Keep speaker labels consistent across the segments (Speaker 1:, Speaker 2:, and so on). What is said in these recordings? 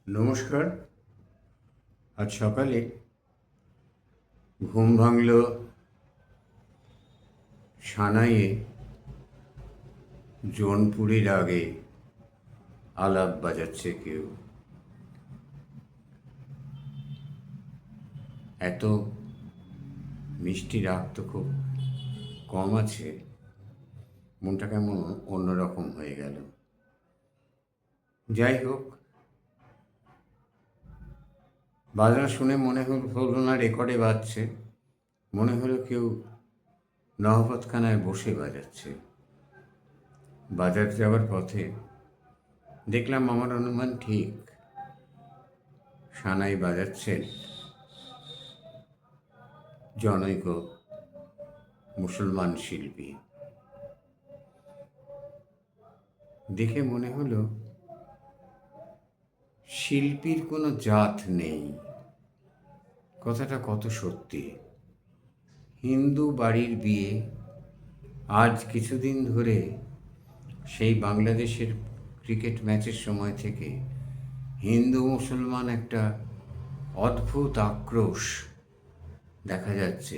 Speaker 1: নমস্কার। আজ সকালে ঘুম ভাঙল সানাইয়ে জোনপুরীর আগে আলাপ বাজাচ্ছে কেউ। এত মিষ্টি রাগ তো খুব কম আছে, মনটা কেমন অন্যরকম হয়ে গেল। যাই হোক, বাজনা শুনে মনে হলো না রেকর্ডে বাজছে, মনে হলো কেউ নহবতখানায় বসে বাজাচ্ছে। বাজার যাওয়ার পথে দেখলাম আমার অনুমান ঠিক, সানাই বাজাচ্ছেন জনৈক মুসলমান শিল্পী। দেখে মনে হলো শিল্পীর কোনো জাত নেই, কথাটা কত সত্যি। হিন্দু বাড়ির বিয়ে, আজ কিছুদিন ধরে সেই বাংলাদেশের ক্রিকেট ম্যাচের সময় থেকে হিন্দু মুসলমান একটা অদ্ভুত আক্রোশ দেখা যাচ্ছে।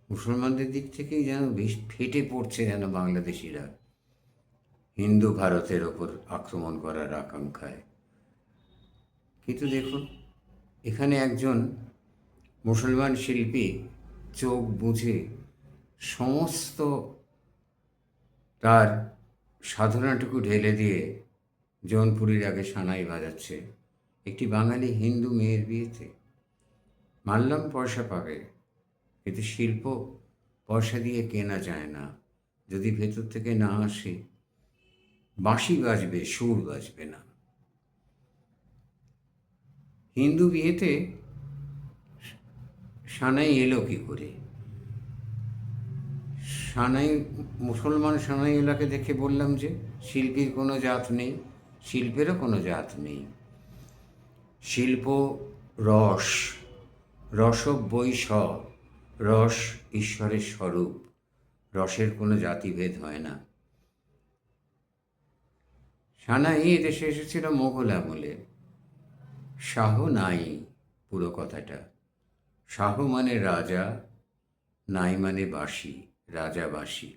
Speaker 1: মুসলমানদের দিক থেকেই যেন বেশ ফেটে পড়ছে যেন বাংলাদেশিরা হিন্দু ভারতের ওপর আক্রমণ করার আকাঙ্ক্ষায়। কিন্তু দেখুন, এখানে একজন মুসলমান শিল্পী চোখ বুঝে সমস্ত তার সাধনাটুকু ঢেলে দিয়ে জৌনপুরীর আগে সানাই বাজাচ্ছে একটি বাঙালি হিন্দু মেয়ের বিয়েতে। মানলাম পয়সা পাবে, কিন্তু শিল্প পয়সা দিয়ে কেনা যায় না। যদি ভেতর থেকে না আসে, বাঁশি বাজবে, সুর বাজবে না। হিন্দু বিয়েতে সানাই এলো কী করে? সানাই, মুসলমান সানাইওয়ালাকে দেখে বললাম যে শিল্পীর কোনো জাত নেই, শিল্পেরও কোনো জাত নেই। শিল্প রস, রসবৈষ, রস ঈশ্বরের স্বরূপ, রসের কোনো জাতিভেদ হয় না। সানাই এদেশে এসেছিল মোগল আমলে। শাহ নাই পুরো কথাটা। শাহ মানে রাজা, নাই মানে বাঁশি, রাজা বাঁশি।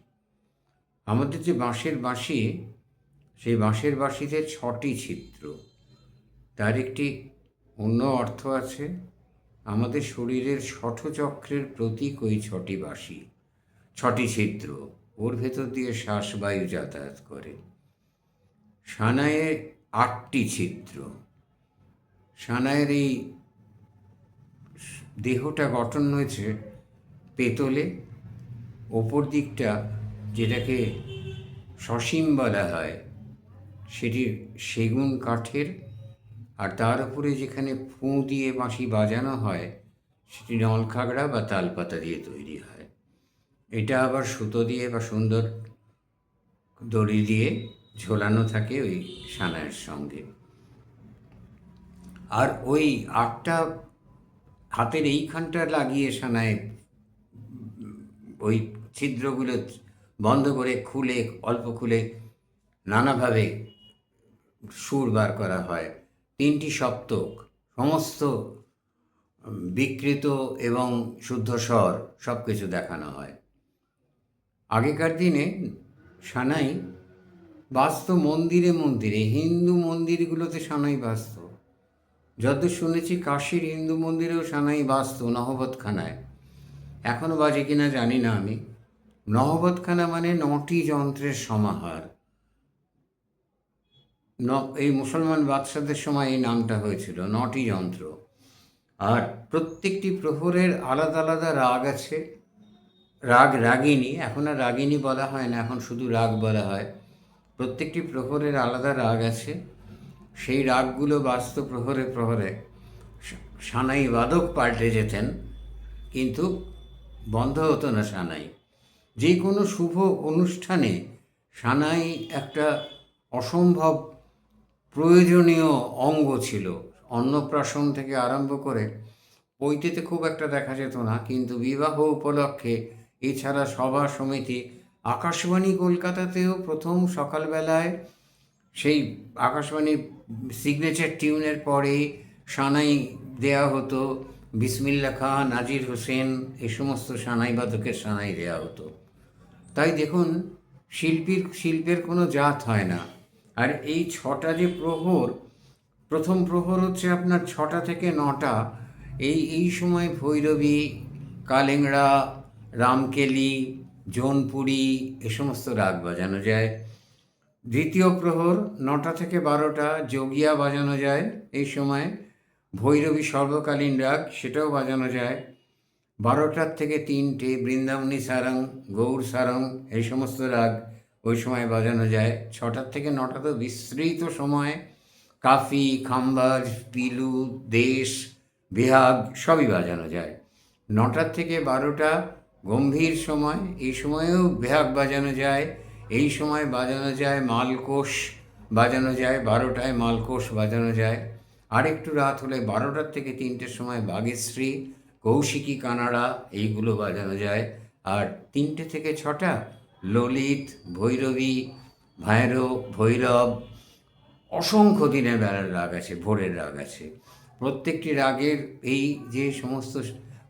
Speaker 1: আমাদের যে বাঁশের বাঁশি, সেই বাঁশের বাঁশিতে 6টি ছিদ্র। তার একটি অন্য অর্থ আছে। আমাদের শরীরের ষঠচক্রের প্রতীক ওই 6টি বাঁশি, 6টি ছিদ্র। ওর ভেতর দিয়ে শ্বাসবায়ু যাতায়াত করে। সানাইয়ে 8টি ছিদ্র। সানাইয়ের এই দেহটা গঠন হয়েছে পেতলে। ওপর দিকটা, যেটাকে সসীম বলা হয়, সেটি সেগুন কাঠের, আর তার উপরে যেখানে ফুঁ দিয়ে বাঁশি বাজানো হয় সেটি নলখাগড়া বা তালপাতা দিয়ে তৈরি হয়। এটা আবার সুতো দিয়ে বা সুন্দর দড়ি দিয়ে ঝোলানো থাকে ওই সানাইয়ের সঙ্গে। আর ওই 8টা হাতের এইখানটা লাগিয়ে সানাই ওই ছিদ্রগুলো বন্ধ করে, খুলে, অল্প খুলে নানাভাবে সুর বার করা হয়। 3টি সপ্তক, সমস্ত বিকৃত এবং শুদ্ধ স্বর সব কিছু দেখানো হয়। আগেকার দিনে সানাই বাজত মন্দিরে মন্দিরে, হিন্দু মন্দিরগুলোতে সানাই বাজত। যতদূর শুনেছি কাশীর হিন্দু মন্দিরেও সানাই বাজত নহবতখানায়। এখনও বাজে কিনা জানি না আমি। নহবতখানা মানে 9টি যন্ত্রের সমাহার। এই মুসলমান বাদশাদের সময় এই নামটা হয়েছিল, 9টি যন্ত্র। আর প্রত্যেকটি প্রহরের আলাদা আলাদা রাগ আছে। রাগ, রাগিনী, এখন আর রাগিনী বলা হয় না, এখন শুধু রাগ বলা হয়। প্রত্যেকটি প্রহরের আলাদা রাগ আছে। সেই রাগগুলো বাজত প্রহরে প্রহরে। সানাই বাদক পাল্টে যেতেন, কিন্তু বন্ধ হতো না সানাই। যে কোনো শুভ অনুষ্ঠানে সানাই একটা অসম্ভব প্রয়োজনীয় অঙ্গ ছিল। অন্নপ্রাশন থেকে আরম্ভ করে, পৈতেতে খুব একটা দেখা যেত না, কিন্তু বিবাহ উপলক্ষে, এছাড়া সভা সমিতি, আকাশবাণী কলকাতাতেও প্রথম সকালবেলায় সেই আকাশবাণীর সিগনেচার টিউনের পরে সানাই দেয়া হতো, বিসমিল্লা খাঁ, নাজির হোসেন, এই সমস্ত সানাই বাদকের সানাই দেয়া হতো। তাই দেখুন, শিল্পের কোনো জাত হয় না। আর এই ছটা যে প্রহর, প্রথম প্রহর হচ্ছে আপনার 6টা থেকে 9টা, এই সময় ভৈরবী, কালেংড়া, রামকেলি, জৌনপুরি এ সমস্ত রাগ বাজানো যায়। দ্বিতীয় প্রহর 9টা থেকে 12টা, যোগিয়া বাজানো যায় এই সময়। ভৈরবী সর্বকালীন রাগ, সেটাও বাজানো যায়। 12টার থেকে 3টে বৃন্দাবনী সারং, গৌর সারং, এই সমস্ত রাগ ওই সময় বাজানো যায়। 6টার থেকে 9টা তো বিস্তৃত সময়, কাফি, খাম্বাজ, পিলু, দেশ, বিহাগ সবই বাজানো যায়। 9টার থেকে 12টা গম্ভীর সময়, এই সময়েও বেহাগ বাজানো যায়। এই সময় বাজানো যায় মালকোষ, বাজানো যায় 12টায় মালকোষ বাজানো যায়। আরেকটু রাত হলে 12টার থেকে 3টের সময় বাগেশ্রী, কৌশিকী, কানাড়া এইগুলো বাজানো যায়। আর 3টে থেকে 6টা ললিত, ভৈরবী, ভৈরব, অসংখ্য দিনের বেলার রাগ আছে, ভোরের রাগ আছে। প্রত্যেকটি রাগের এই যে সমস্ত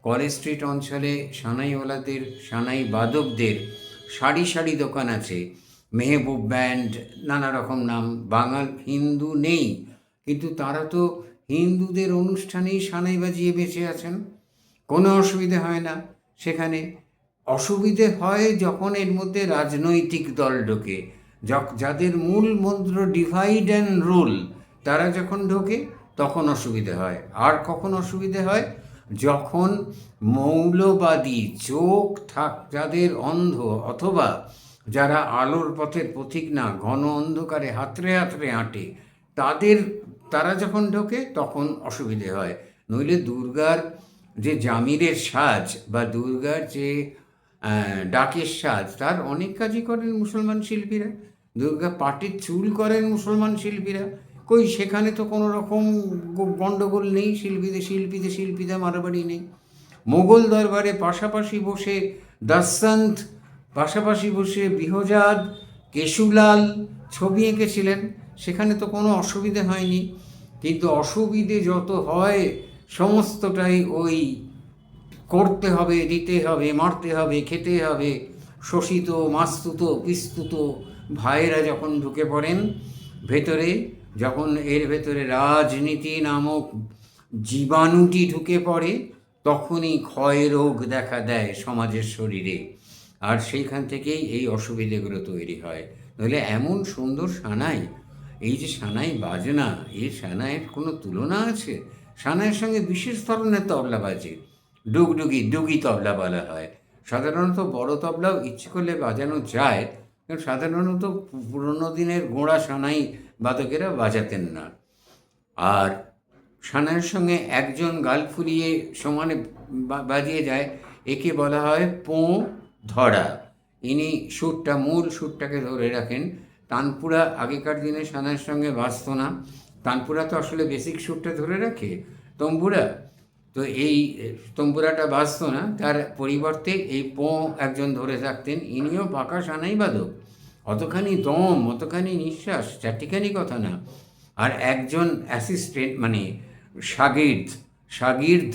Speaker 1: কলেজ স্ট্রিট অঞ্চলে সানাইওয়ালাদের, সানাই বাদকদের সারি সারি দোকান আছে, মেহবুব ব্যান্ড, নানা রকম নাম। বাঙাল হিন্দু নেই, কিন্তু তারা তো হিন্দুদের অনুষ্ঠানেই সানাই বাজিয়ে বেঁচে আছেন, কোনো অসুবিধে হয় না সেখানে। অসুবিধে হয় যখন এর মধ্যে রাজনৈতিক দল ঢোকে, যাদের মূল মন্ত্র ডিভাইড অ্যান্ড রুল, তারা যখন ঢোকে তখন অসুবিধে হয়। আর কখন অসুবিধে হয়? যখন মৌলবাদী যাদের অন্ধ, অথবা যারা আলোর পথের পথিক না, ঘন অন্ধকারে হাতড়ে হাতড়ে হাঁটে, তারা যখন ঢোকে তখন অসুবিধে হয়। নইলে দুর্গার যে জামিরের সাজ বা দুর্গার যে ডাকের সাজ, তার অনেক কাজই করেন মুসলমান শিল্পীরা। দুর্গা পাটির চুল করেন মুসলমান শিল্পীরা। কই সেখানে তো কোনো রকম গণ্ডগোল নেই, শিল্পীদের মারামারি নেই। মোগল দরবারে পাশাপাশি বসে দাসন্ত, পাশাপাশি বসে বিহজাদ, কেশুলাল ছবি এঁকেছিলেন, সেখানে তো কোনো অসুবিধে হয়নি। কিন্তু অসুবিধে যত হয় সমস্তটাই ওই করতে হবে, দিতে হবে, মারতে হবে, খেতে হবে, শোষিত, মাস্তুত, পিস্তুত ভাইয়েরা যখন ঢুকে পড়েন ভেতরে, যখন এর ভেতরে রাজনীতি নামক জীবাণুটি ঢুকে পড়ে, তখনই ক্ষয় রোগ দেখা দেয় সমাজের শরীরে। আর সেইখান থেকেই এই অসুবিধেগুলো তৈরি হয়। নইলে এমন সুন্দর সানাই, এই যে সানাই বাজনা, এই সানাইয়ের কোনো তুলনা আছে? সানাইয়ের সঙ্গে বিশেষ ধরনের তবলা বাজে, ডুগি তবলা বলা হয়। সাধারণত বড় তবলাও ইচ্ছে করলে বাজানো যায়, কিন্তু সাধারণত পুরনো দিনের গোঁড়া সানাই বাদকেরা বাজাতেন না। আর সানাইয়ের সঙ্গে একজন গাল ফুলিয়ে সমানে বাজিয়ে যায়, একে বলা হয় পোঁ ধরা। ইনি মূল সুরটাকে ধরে রাখেন। তানপুরা আগেকার দিনে সানাইয়ের সঙ্গে বাজত না, তানপুরা তো আসলে বেসিক সুরটা ধরে রাখে, তম্বুরা তো এই তম্বুরাটা বাজত না, তার পরিবর্তে এই পোঁ একজন ধরে থাকতেন। ইনিও পাকা সানাই বাদক, অতখানি দম, অতখানি নিঃশ্বাস, চারটিখানি কথা না। আর একজন অ্যাসিস্ট্যান্ট, মানে সাগির্দ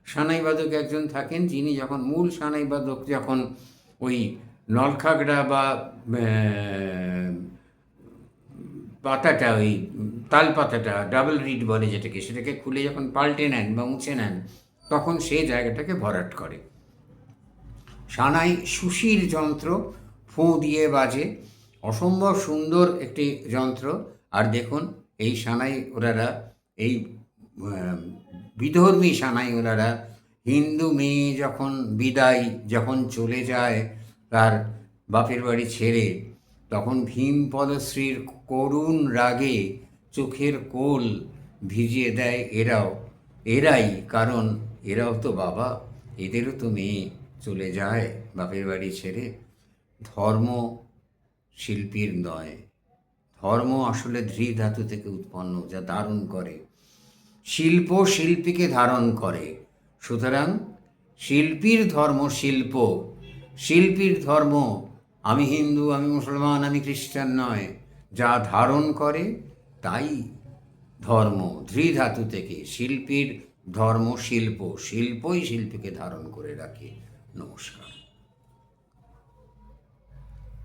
Speaker 1: সানাইবাদক একজন থাকেন, যিনি যখন মূল সানাইবাদক যখন ওই নলখাগড়া বা পাতাটা, ওই তাল পাতাটা, ডাবল রিড বলে যেটাকে, সেটাকে খুলে যখন পাল্টে নেন বা মুছে নেন, তখন সেই জায়গাটাকে ভরাট করে। সানাই সুশীর যন্ত্র, ফোঁ দিয়ে বাজে, অসম্ভব সুন্দর একটি যন্ত্র। আর দেখুন এই সানাই ওনারা, এই বিধর্মী সানাই ওনারা, হিন্দু মেয়ে যখন চলে যায় তার বাপের বাড়ি ছেড়ে, তখন ভীমপদশ্রীর করুণ রাগে চোখের কোল ভিজিয়ে দেয় এরাই, কারণ এরাও তো বাবা, এদেরও তো মেয়ে চলে যায় বাপের বাড়ি ছেড়ে। ধর্ম শিল্পীর নয়, ধর্ম আসলে ধৃধাতু থেকে উৎপন্ন, যা ধারণ করে। শিল্প শিল্পীকে ধারণ করে। সুতরাং শিল্পীর ধর্ম শিল্প, শিল্পীর ধর্ম আমি হিন্দু, আমি মুসলমান, আমি খ্রিস্টান নয়। যা ধারণ করে তাই ধর্ম। ধৃধাতু থেকে শিল্পীর ধর্ম শিল্প, শিল্পই শিল্পীকে ধারণ করে রাখে। নমস্কার।